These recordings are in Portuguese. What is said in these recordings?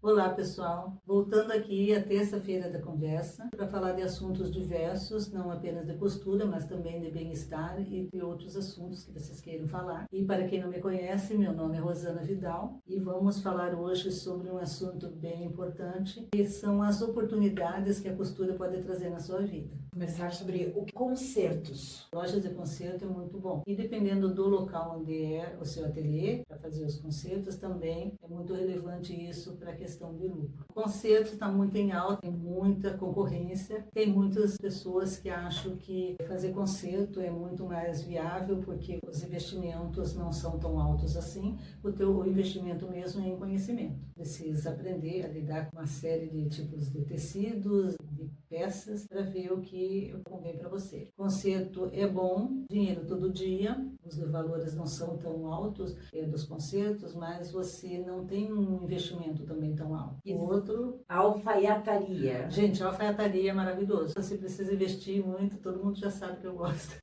Olá, pessoal. Voltando aqui à terça-feira da conversa para falar de assuntos diversos, não apenas de costura, mas também de bem-estar e de outros assuntos que vocês queiram falar. E para quem não me conhece, meu nome é Rosana Vidal e vamos falar hoje sobre um assunto bem importante, que são as oportunidades que a costura pode trazer na sua vida. Começar sobre o concertos. Lojas de concerto é muito bom. E dependendo do local onde é o seu ateliê, para fazer os concertos, também é muito relevante isso para a questão de lucro. O concerto está muito em alta, tem muita concorrência, tem muitas pessoas que acham que fazer concerto é muito mais viável porque os investimentos não são tão altos assim, o investimento mesmo é em conhecimento. Precisa aprender a lidar com uma série de tipos de tecidos, de peças, para ver o que convém para você. Concerto é bom, dinheiro todo dia, os valores não são tão altos dos concertos, mas você não tem um investimento também tão alto. O outro... Alfaiataria. Gente, a alfaiataria é maravilhoso. Você precisa investir muito, todo mundo já sabe que eu gosto.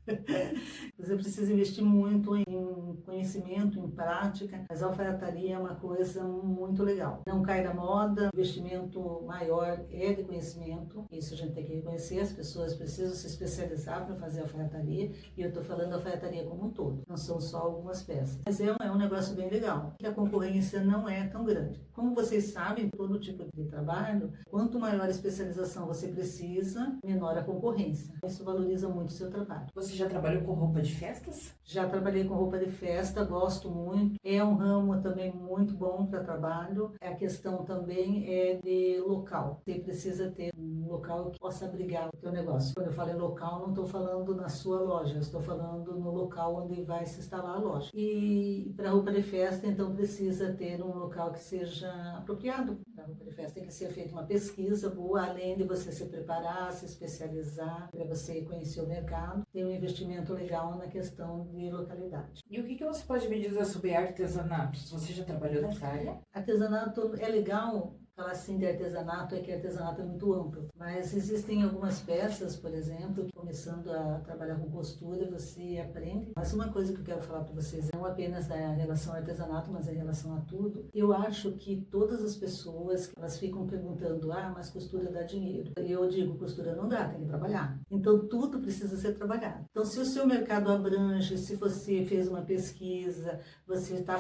Você precisa investir muito em conhecimento, em prática, mas a alfaiataria é uma coisa muito legal. Não cai da moda, o investimento maior é de conhecimento, isso a gente tem que reconhecer, as pessoas precisam se especializar para fazer alfaiataria, e eu estou falando alfaiataria como um todo, não são só algumas peças. Mas é um negócio bem legal, que a concorrência não é tão grande. Como vocês sabem, todo tipo de trabalho, quanto maior a especialização você precisa, menor a concorrência. Isso valoriza muito o seu trabalho. Você já trabalhou com roupa de festas? Já trabalhei com roupa de festa, gosto muito. É um ramo também muito bom para trabalho. A questão também é de local. Você precisa ter um local que possa abrigar o teu negócio. Quando eu falo em local, não estou falando na sua loja, estou falando no local onde vai se instalar a loja. E para roupa de festa, então, precisa ter um local que seja apropriado para roupa de festa. Tem que ser feita uma pesquisa boa, além de você se preparar, se especializar, para você conhecer o mercado. Tem um investimento legal na questão de localidade. E o que você pode me dizer sobre artesanatos? Você já trabalhou nessa área? Artesanato é legal. Falar assim de artesanato é que artesanato é muito amplo, mas existem algumas peças, por exemplo, que começando a trabalhar com costura você aprende. Mas uma coisa que eu quero falar para vocês, não apenas da relação ao artesanato, mas em relação a tudo, eu acho que todas as pessoas, elas ficam perguntando, mas costura dá dinheiro. E eu digo, costura não dá, tem que trabalhar. Então tudo precisa ser trabalhado. Então se o seu mercado abrange, se você fez uma pesquisa, você está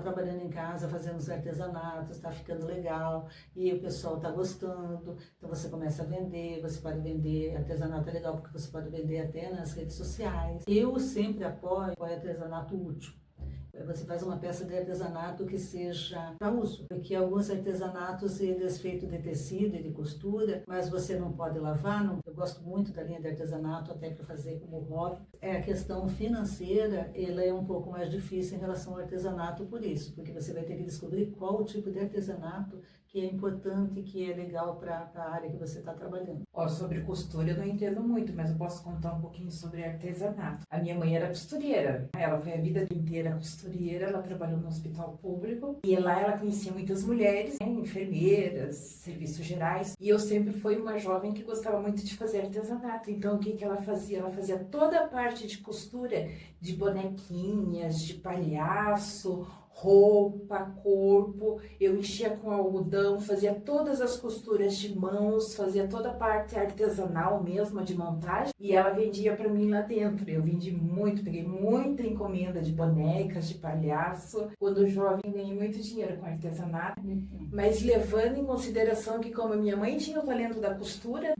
trabalhando em casa, fazendo os artesanatos, está ficando legal, e o pessoal está gostando, então você começa a vender, você pode vender, artesanato é legal porque você pode vender até nas redes sociais. Eu sempre apoio o artesanato útil. Você faz uma peça de artesanato que seja para uso, porque alguns artesanatos eles feitos de tecido e de costura, mas você não pode lavar. Eu gosto muito da linha de artesanato até para fazer como hobby. A questão financeira, ela é um pouco mais difícil em relação ao artesanato por isso, porque você vai ter que descobrir qual o tipo de artesanato que é importante, que é legal para a área que você está trabalhando. Sobre costura eu não entendo muito, mas eu posso contar um pouquinho sobre artesanato. A minha mãe era costureira, ela foi a vida inteira costureira, ela trabalhou no hospital público e lá ela conhecia muitas mulheres, enfermeiras, serviços gerais, e eu sempre fui uma jovem que gostava muito de fazer artesanato. Então o que ela fazia? Ela fazia toda a parte de costura de bonequinhas, de palhaço, roupa, corpo, eu enchia com algodão, fazia todas as costuras de mãos, fazia toda a parte artesanal mesmo, de montagem, e ela vendia para mim lá dentro. Eu vendi muito, peguei muita encomenda de bonecas, de palhaço. Quando jovem, ganhei muito dinheiro com artesanato, mas levando em consideração que como minha mãe tinha o talento da costura,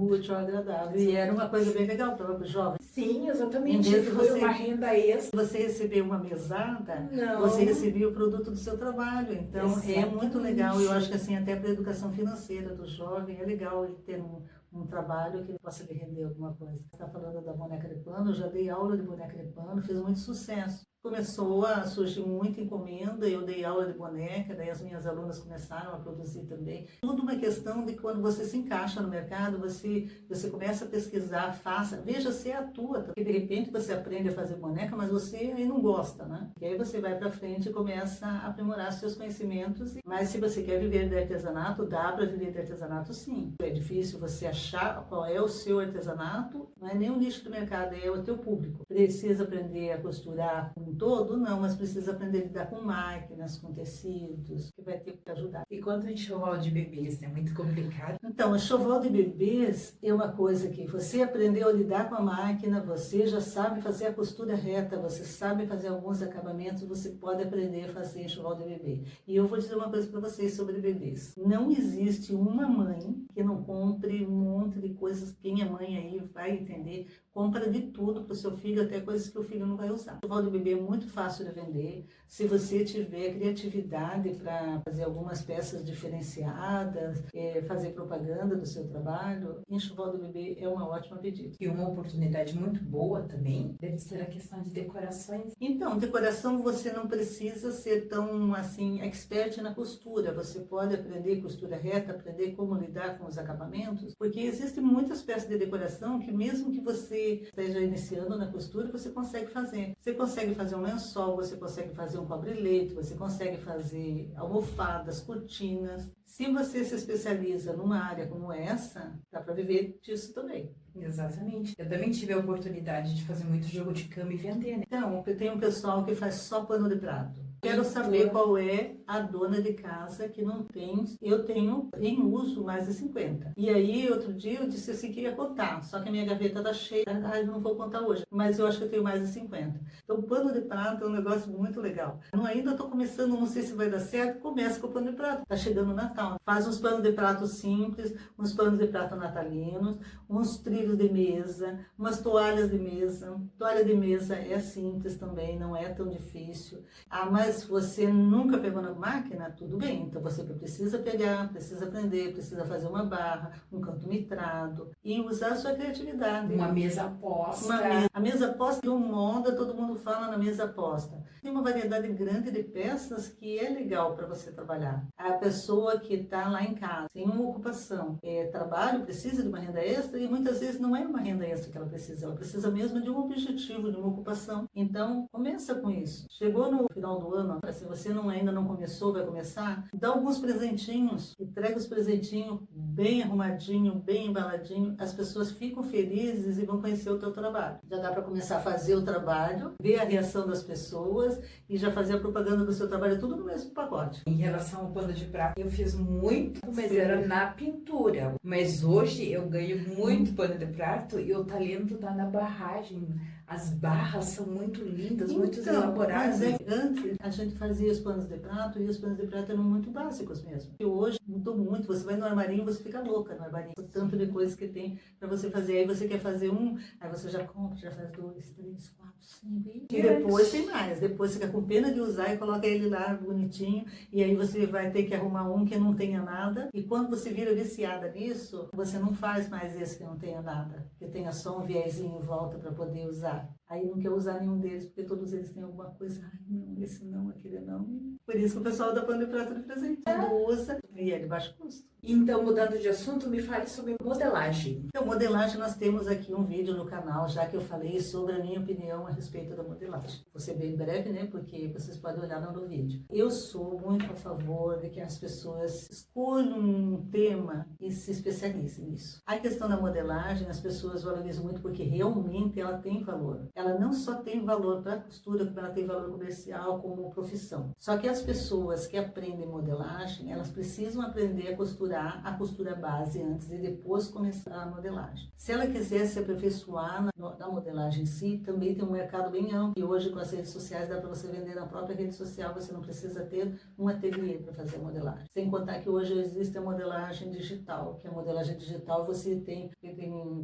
útil, agradável, e era uma coisa bem legal para o jovem. Sim, exatamente, foi uma renda extra. Você recebeu uma mesada, não, você recebeu o produto do seu trabalho, então exatamente. É muito legal. Eu acho que assim, até para a educação financeira do jovem, é legal ele ter um trabalho que possa lhe render alguma coisa. Você está falando da boneca de pano, eu já dei aula de boneca de pano, fiz muito sucesso. Começou a surgir muita encomenda, eu dei aula de boneca, daí as minhas alunas começaram a produzir também. Tudo uma questão de quando você se encaixa no mercado, você começa a pesquisar, faça, veja se é a tua, porque de repente você aprende a fazer boneca, mas você aí não gosta, né? E aí você vai para frente e começa a aprimorar seus conhecimentos. Mas se você quer viver de artesanato, dá para viver de artesanato sim. É difícil você achar qual é o seu artesanato, não é nem o nicho do mercado, é o teu público. Precisa aprender a costurar com um todo, não, mas precisa aprender a lidar com máquinas, com tecidos, que vai ter que ajudar. E quanto ao enxoval de bebês, é muito complicado? Então, enxoval de bebês é uma coisa que você aprendeu a lidar com a máquina, você já sabe fazer a costura reta, você sabe fazer alguns acabamentos, você pode aprender a fazer enxoval de bebê. E eu vou dizer uma coisa para vocês sobre bebês. Não existe uma mãe que não compre um monte de coisas, quem é mãe aí vai entender, compra de tudo para o seu filho, até coisas que o filho não vai usar. O enxoval de bebê é muito fácil de vender. Se você tiver criatividade para fazer algumas peças diferenciadas, fazer propaganda do seu trabalho, enxoval de bebê é uma ótima pedida. E uma oportunidade muito boa também deve ser a questão de decorações. Então, decoração você não precisa ser tão assim expert na costura. Você pode aprender costura reta, aprender como lidar com os acabamentos, porque existem muitas peças de decoração que mesmo que você esteja iniciando na costura, você consegue fazer. Você consegue fazer um lençol, você consegue fazer um cobre-leito, você consegue fazer almofadas, cortinas. Se você se especializa numa área como essa, dá para viver disso também. Exatamente. Eu também tive a oportunidade de fazer muito jogo de cama e vender, né? Então, tem um pessoal que faz só pano de prato. Quero saber qual é a dona de casa que não tem. Eu tenho em uso mais de 50. E aí, outro dia, eu disse assim que ia contar. Só que a minha gaveta tá cheia. Eu não vou contar hoje. Mas eu acho que eu tenho mais de 50. Então, pano de prato é um negócio muito legal. Eu ainda estou começando, não sei se vai dar certo. Começa com o pano de prato. Tá chegando o Natal. Faz uns panos de prato simples, uns panos de prato natalinos, uns trilhos de mesa, umas toalhas de mesa. Toalha de mesa é simples também, não é tão difícil. Mas você nunca pegou na máquina, tudo bem. Então você precisa pegar, precisa aprender, precisa fazer uma barra, um canto mitrado e usar a sua criatividade. Uma mesa posta. A mesa posta é moda, todo mundo fala na mesa posta. Tem uma variedade grande de peças que é legal para você trabalhar. A pessoa que está lá em casa, tem uma ocupação, trabalho, precisa de uma renda extra e muitas vezes não é uma renda extra que ela precisa mesmo de um objetivo, de uma ocupação. Então, começa com isso. Chegou no final do ano, se você ainda não começou, vai começar, dá alguns presentinhos, entrega os presentinhos bem arrumadinho, bem embaladinho, as pessoas ficam felizes e vão conhecer o teu trabalho. Já dá para começar a fazer o trabalho, ver a reação das pessoas e já fazer a propaganda do seu trabalho, tudo no mesmo pacote. Em relação ao pano de prato, eu fiz muito, mas era na pintura. Mas hoje eu ganho muito pano de prato e o talento tá na barragem. As barras são muito lindas, muito elaboradas. Mas antes a gente fazia os panos de prato e os panos de prato eram muito básicos mesmo. E hoje mudou muito. Você vai no armarinho, você fica louca no armarinho. O tanto de coisas que tem para você fazer. Aí você quer fazer um, aí você já compra, já faz 2, 3, 4, 5. E depois tem mais. Depois você fica com pena de usar e coloca ele lá bonitinho. E aí você vai ter que arrumar um que não tenha nada. E quando você vira viciada nisso, você não faz mais esse que não tenha nada. Que tenha só um viezinho em volta para poder usar. Aí não quer usar nenhum deles, porque todos eles têm alguma coisa. Ai, não, esse não, aquele não. Por isso que o pessoal dá pano de prato de presente. Quando usa, e é de baixo custo. Então, mudando de assunto, me fale sobre modelagem. Então, modelagem, nós temos aqui um vídeo no canal, já que eu falei sobre a minha opinião a respeito da modelagem. Vou ser bem breve, né, porque vocês podem olhar no vídeo. Eu sou muito a favor de que as pessoas escolham um tema e se especializem nisso. A questão da modelagem, as pessoas valorizam muito porque realmente ela tem valor. Ela não só tem valor para a costura, como ela tem valor comercial como profissão. Só que as pessoas que aprendem modelagem, elas precisam aprender a costurar a costura base antes e depois começar a modelagem. Se ela quiser se aperfeiçoar na modelagem em si, também tem um mercado bem amplo. E hoje com as redes sociais dá para você vender na própria rede social, você não precisa ter um ateliê para fazer a modelagem. Sem contar que hoje existe a modelagem digital, que a modelagem digital você tem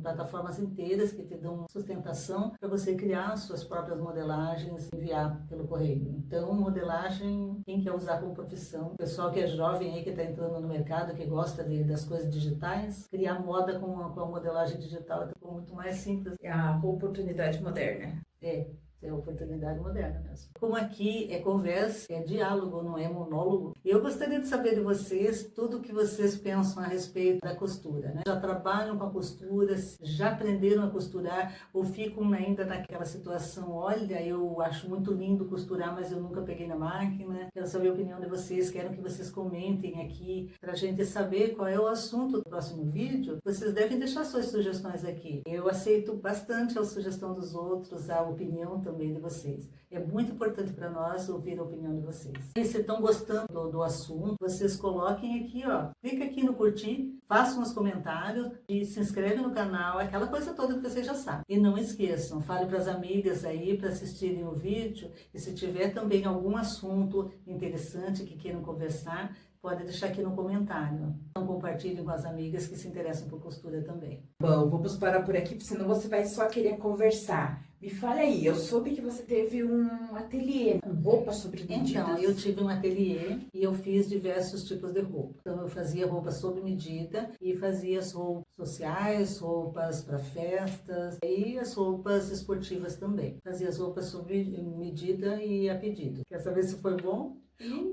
plataformas inteiras que te dão sustentação para você criar suas próprias modelagens e enviar pelo correio. Então, modelagem, quem quer usar como profissão, o pessoal que é jovem aí, que está entrando no mercado, que gosta das coisas digitais, criar moda com a modelagem digital é muito mais simples. É a oportunidade moderna. É oportunidade moderna mesmo. Como aqui é conversa, é diálogo, não é monólogo. Eu gostaria de saber de vocês tudo o que vocês pensam a respeito da costura, né? Já trabalham com a costura, já aprenderam a costurar ou ficam ainda naquela situação, olha, eu acho muito lindo costurar, mas eu nunca peguei na máquina. Quero saber a opinião de vocês, quero que vocês comentem aqui para a gente saber qual é o assunto do próximo vídeo. Vocês devem deixar suas sugestões aqui. Eu aceito bastante a sugestão dos outros, a opinião também de vocês. É muito importante para nós ouvir a opinião de vocês. E se estão gostando do assunto, vocês coloquem aqui, ó, clica aqui no curtir, façam os comentários e se inscreve no canal, aquela coisa toda que vocês já sabem. E não esqueçam, fale para as amigas aí para assistirem o vídeo e se tiver também algum assunto interessante que queiram conversar, pode deixar aqui no comentário. Então compartilhem com as amigas que se interessam por costura também. Bom, vamos parar por aqui, senão você vai só querer conversar. Me fala aí, eu soube que você teve um ateliê com roupas sobre medidas. Então, eu tive um ateliê e eu fiz diversos tipos de roupa. Então, eu fazia roupas sob medida e fazia as roupas sociais, roupas para festas e as roupas esportivas também. Fazia as roupas sob medida e a pedido. Quer saber se foi bom?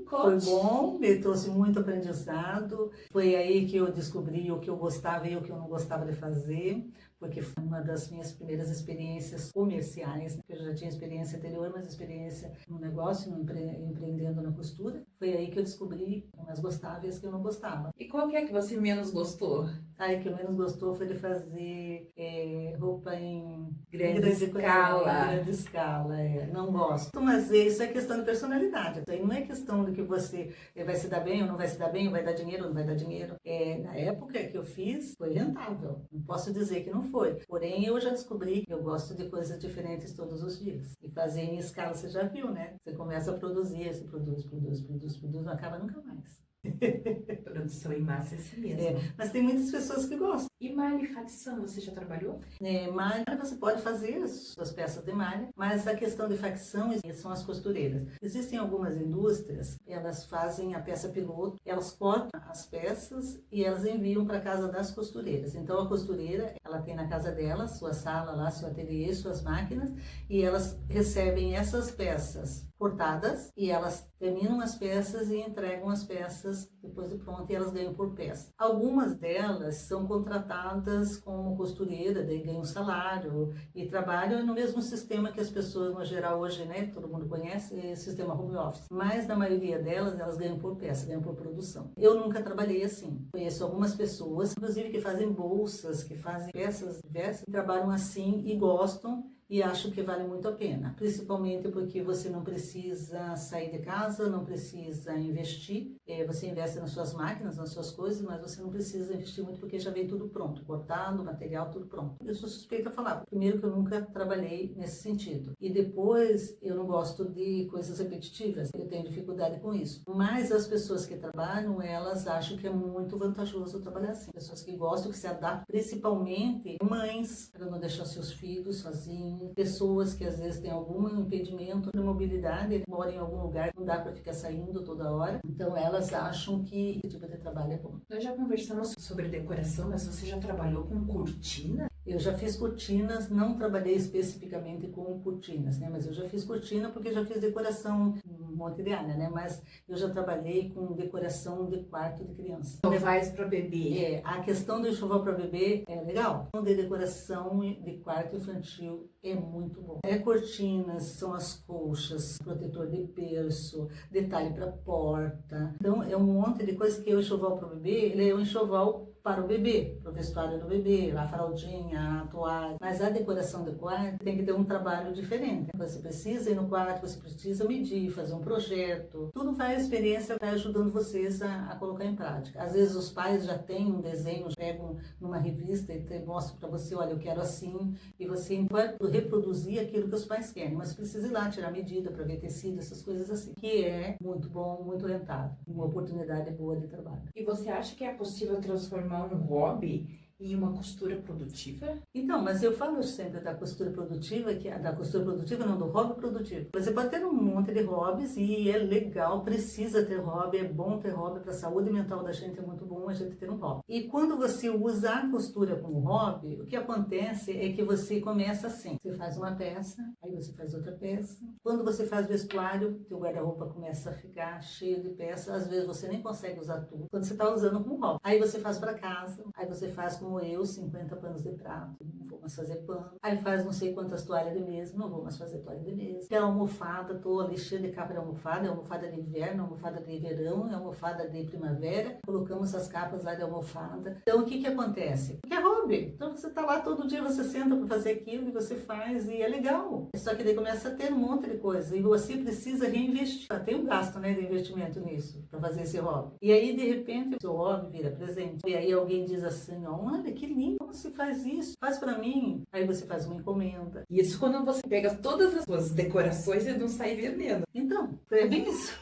Foi bom, me trouxe muito aprendizado. Foi aí que eu descobri o que eu gostava e o que eu não gostava de fazer, porque foi uma das minhas primeiras experiências comerciais. Eu já tinha experiência anterior, mas experiência no negócio, empreendendo na costura. Foi aí que eu descobri as gostava e as que eu não gostava. E qual que é que você menos gostou? Aí que eu menos gostou foi de fazer roupa em Grande escala. Grande escala, não gosto. Mas isso é questão de personalidade. Isso aí não é questão de que você vai se dar bem ou não vai se dar bem, ou vai dar dinheiro ou não vai dar dinheiro. Na época que eu fiz, foi rentável. Não posso dizer que não foi. Porém, eu já descobri que eu gosto de coisas diferentes todos os dias. E fazer em escala, você já viu, né? Você começa a produzir, você produz, não acaba nunca mais. Produção em massa é assim mesmo. Mas tem muitas pessoas que gostam. E malha e facção, você já trabalhou? Malha, você pode fazer as suas peças de malha, mas a questão de facção são as costureiras. Existem algumas indústrias, elas fazem a peça piloto, elas cortam as peças e elas enviam para a casa das costureiras. Então a costureira, ela tem na casa dela, sua sala lá, seu ateliê, suas máquinas, e elas recebem essas peças cortadas e elas terminam as peças e entregam as peças depois de pronto e elas ganham por peça. Algumas delas são contratadas como costureira, daí ganham salário e trabalham no mesmo sistema que as pessoas no geral hoje, né, todo mundo conhece, é sistema home office. Mas na maioria delas, elas ganham por peça, ganham por produção. Eu nunca trabalhei assim. Conheço algumas pessoas, inclusive que fazem bolsas, que fazem peças diversas, que trabalham assim e gostam. E acho que vale muito a pena, principalmente porque você não precisa sair de casa, não precisa investir, você investe nas suas máquinas, nas suas coisas, mas você não precisa investir muito porque já vem tudo pronto, cortado, material, tudo pronto. Eu sou suspeita a falar, primeiro que eu nunca trabalhei nesse sentido, e depois eu não gosto de coisas repetitivas, eu tenho dificuldade com isso, mas as pessoas que trabalham, elas acham que é muito vantajoso trabalhar assim, pessoas que gostam, que se adaptam, principalmente mães, para não deixar seus filhos sozinhos, pessoas que às vezes têm algum impedimento de mobilidade, moram em algum lugar, não dá para ficar saindo toda hora, então elas acham que esse tipo de trabalho é bom. Nós já conversamos sobre decoração, mas você já trabalhou com cortina? Eu já fiz cortinas, não trabalhei especificamente com cortinas, né? Mas eu já fiz cortina porque já fiz decoração um monte de área, né? Mas eu já trabalhei com decoração de quarto de criança. Enxovais para bebê. A questão do enxoval para bebê é legal. De decoração de quarto infantil é muito bom. Cortinas, são as colchas, protetor de berço, detalhe para porta. Então é um monte de coisa que o enxoval para o bebê, ele é um enxoval para o bebê, para o vestuário do bebê, a fraldinha, a toalha. Mas a decoração do quarto tem que ter um trabalho diferente. Você precisa ir no quarto, você precisa medir, fazer um projeto. Tudo vai, a experiência vai ajudando vocês a colocar em prática. Às vezes os pais já têm um desenho, pegam numa revista e mostram para você, olha, eu quero assim, e você pode reproduzir aquilo que os pais querem, mas precisa ir lá tirar medida para ver tecido, essas coisas assim, que é muito bom, muito rentável, uma oportunidade boa de trabalho. E você acha que é possível transformar um hobby em uma costura produtiva? Então, mas eu falo sempre da costura produtiva, da costura produtiva não, do hobby produtivo. Você pode ter um monte de hobbies e é legal, precisa ter hobby, é bom ter hobby, para a saúde mental da gente é muito bom a gente ter um hobby. E quando você usa a costura como hobby, o que acontece é que você começa assim, você faz uma peça, aí você faz outra peça. Quando você faz vestuário, teu guarda-roupa começa a ficar cheio de peças, às vezes você nem consegue usar tudo, quando você está usando como hobby. Aí você faz para casa, aí você faz como eu, 50 panos de prato, mais fazer pano. Aí faz não sei quantas toalhas de mesa, não vou mais fazer toalha de mesa. Tem a almofada, tô ali cheia de capa de almofada, é almofada de inverno, almofada de verão, é almofada de primavera. Colocamos as capas lá de almofada. Então, o que que acontece? Porque é hobby. Então, você tá lá todo dia, você senta para fazer aquilo e você faz e é legal. Só que daí começa a ter um monte de coisa e você precisa reinvestir. Tem um gasto, né, de investimento nisso, para fazer esse hobby. E aí, de repente, o seu hobby vira presente. E aí alguém diz assim, olha, que lindo, como se faz isso? Faz para mim. Aí você faz uma encomenda. Isso quando você pega todas as suas decorações e não sai vendendo. Então, é bem isso.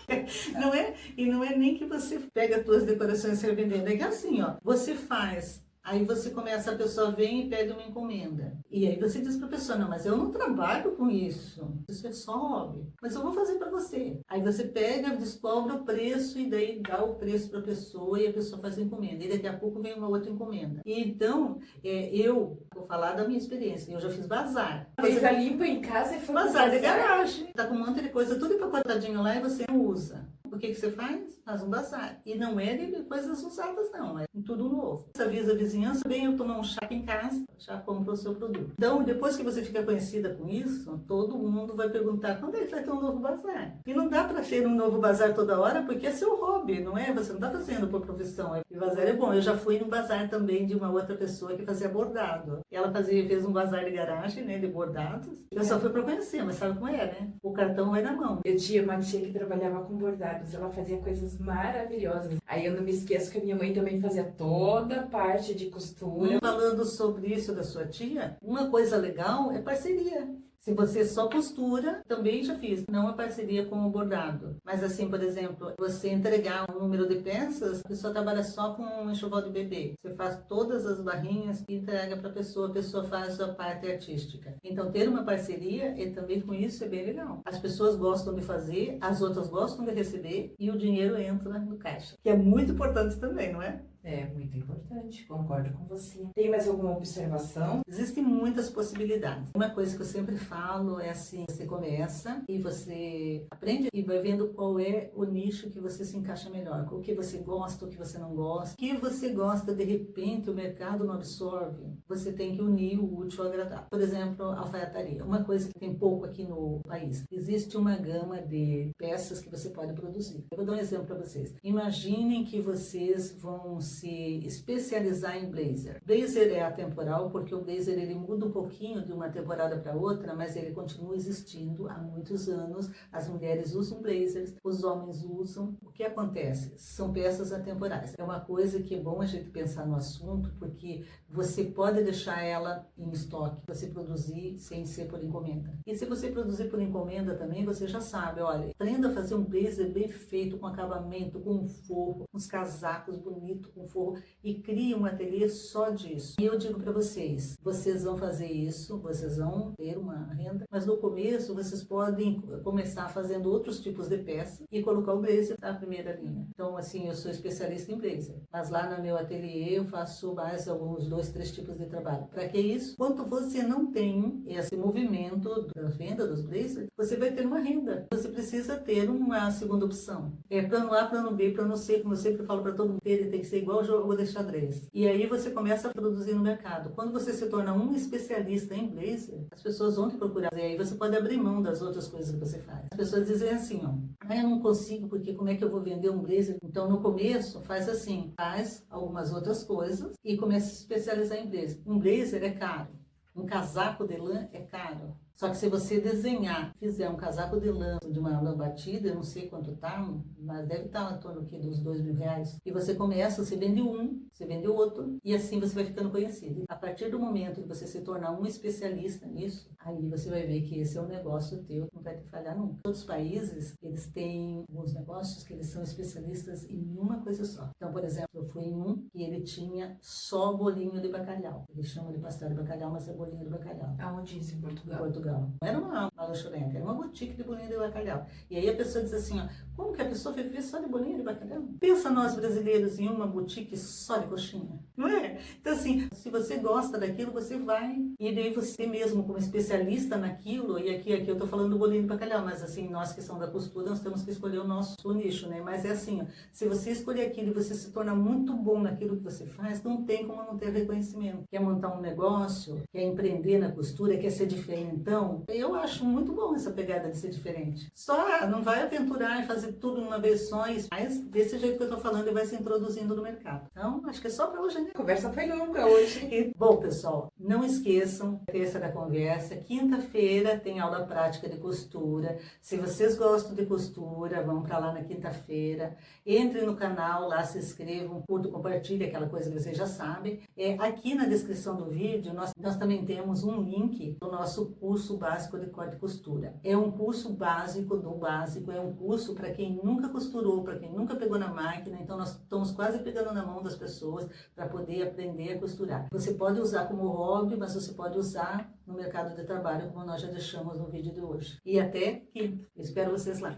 Não é? E não é nem que você pega as suas decorações e sai vendendo. É que assim, ó, você faz. Aí você começa, a pessoa vem e pede uma encomenda. E aí você diz para a pessoa, não, mas eu não trabalho com isso. Isso é só hobby. Mas eu vou fazer para você. Aí você pega, descobre o preço e daí dá o preço para a pessoa e a pessoa faz a encomenda. E daqui a pouco vem uma outra encomenda. E então, eu vou falar da minha experiência. Eu já fiz bazar. Fez a limpa em casa e foi Bazar de garagem. Tá com um monte de coisa, tudo empacotadinho lá e você não usa. O que você faz? Faz um bazar. E não é de coisas usadas, não. É tudo novo. Você avisa a vizinhança, vem eu tomar um chá aqui em casa, já compra o seu produto. Então, depois que você fica conhecida com isso, todo mundo vai perguntar quando é que vai ter um novo bazar. E não dá para ter um novo bazar toda hora, porque é seu hobby, não é? Você não está fazendo por profissão. E bazar é bom. Eu já fui num bazar também de uma outra pessoa que fazia bordado. Ela fez um bazar de garagem, né, de bordados. Eu só fui para conhecer, mas sabe como é, né? O cartão vai na mão. Eu tinha uma tia que trabalhava com bordados, ela fazia coisas maravilhosas. Aí eu não me esqueço que a minha mãe também fazia toda a parte de costura. Falando sobre isso da sua tia, uma coisa legal é parceria. Se você só costura, também já fiz, não a parceria com o bordado. Mas assim, por exemplo, você entregar um número de peças, a pessoa trabalha só com um enxoval de bebê. Você faz todas as barrinhas e entrega para a pessoa faz a sua parte artística. Então, ter uma parceria, e também com isso, é bem legal. As pessoas gostam de fazer, as outras gostam de receber e o dinheiro entra no caixa. Que é muito importante também, não é? É muito importante, concordo com você. Tem mais alguma observação? Existem muitas possibilidades. Uma coisa que eu sempre falo é assim, você começa e você aprende e vai vendo qual é o nicho que você se encaixa melhor, o que você gosta, o que você não gosta. O que você gosta, de repente, o mercado não absorve. Você tem que unir o útil ao agradável. Por exemplo, a alfaiataria. Uma coisa que tem pouco aqui no país. Existe uma gama de peças que você pode produzir. Eu vou dar um exemplo para vocês. Imaginem que vocês vão se especializar em blazer. Blazer é atemporal porque o blazer ele muda um pouquinho de uma temporada para outra, mas ele continua existindo há muitos anos. As mulheres usam blazers, os homens usam. O que acontece? São peças atemporais. É uma coisa que é bom a gente pensar no assunto, porque você pode deixar ela em estoque, você produzir sem ser por encomenda. E se você produzir por encomenda também, você já sabe, olha, aprenda a fazer um blazer bem feito, com acabamento, com forro, uns casacos bonitos, com forro, e crie um ateliê só disso. E eu digo para vocês, vocês vão fazer isso, vocês vão ter uma renda, mas no começo vocês podem começar fazendo outros tipos de peça e colocar o blazer na primeira linha. Então, assim, eu sou especialista em blazer, mas lá no meu ateliê eu faço mais alguns 2, 3 tipos de trabalho. Para que isso? Quando você não tem esse movimento da venda dos blazers, você vai ter uma renda. Você precisa ter uma segunda opção. É plano A, plano B, plano C, como eu sempre falo para todo mundo, ele tem que ser igual ao jogo de xadrez. E aí você começa a produzir no mercado. Quando você se torna um especialista em blazer, as pessoas vão te procurar. E aí você pode abrir mão das outras coisas que você faz. As pessoas dizem assim, ó, eu não consigo porque como é que eu vou vender um blazer? Então no começo faz assim, faz algumas outras coisas e começa a se especializar em blazer. Um blazer é caro. Um casaco de lã é caro. Só que se você desenhar, fizer um casaco de lã de uma lã batida, eu não sei quanto tá, mas deve estar em torno aqui dos R$2.000. E você começa, você vende um, você vende outro, e assim você vai ficando conhecido. A partir do momento que você se tornar um especialista nisso, aí você vai ver que esse é um negócio teu, não vai te falhar nunca. Outros países, eles têm alguns negócios que eles são especialistas em uma coisa só. Então, por exemplo, eu fui em um e ele tinha só bolinho de bacalhau. Ele chama de pastel de bacalhau, mas é bolinho de bacalhau. Aonde isso em Portugal? Em Portugal. Não era uma lanchonete, era uma boutique de bolinho de bacalhau. E aí a pessoa diz assim, ó, como que a pessoa vive só de bolinho de bacalhau? Pensa nós brasileiros em uma boutique só de coxinha. Não é? Então, assim, se você gosta daquilo, você vai. E daí você mesmo, como especialista naquilo, e aqui eu tô falando do bolinho de bacalhau, mas assim, nós que somos da costura, nós temos que escolher o nosso nicho, né? Mas é assim, ó, se você escolher aquilo e você se torna muito bom naquilo que você faz, não tem como não ter reconhecimento. Quer montar um negócio, quer empreender na costura, quer ser diferentão, eu acho muito bom essa pegada de ser diferente. Só não vai aventurar e fazer tudo de uma vez só, mas desse jeito que eu tô falando, ele vai se introduzindo no mercado. Então, acho que é só para hoje, né? A conversa foi longa hoje. Bom, pessoal, não esqueçam, terça da conversa, quinta-feira tem aula prática de costura. Se vocês gostam de costura, vão para lá na quinta-feira. Entrem no canal, lá se inscrevam, curtam, compartilhem, aquela coisa que vocês já sabem. Aqui na descrição do vídeo, nós também temos um link do nosso curso básico de corte e costura. É um curso básico do básico, é um curso para quem nunca costurou, para quem nunca pegou na máquina, então nós estamos quase pegando na mão das pessoas para poder aprender a costurar. Você pode usar como hobby, mas você pode usar no mercado de trabalho, como nós já deixamos no vídeo de hoje. E até quinta. Espero vocês lá.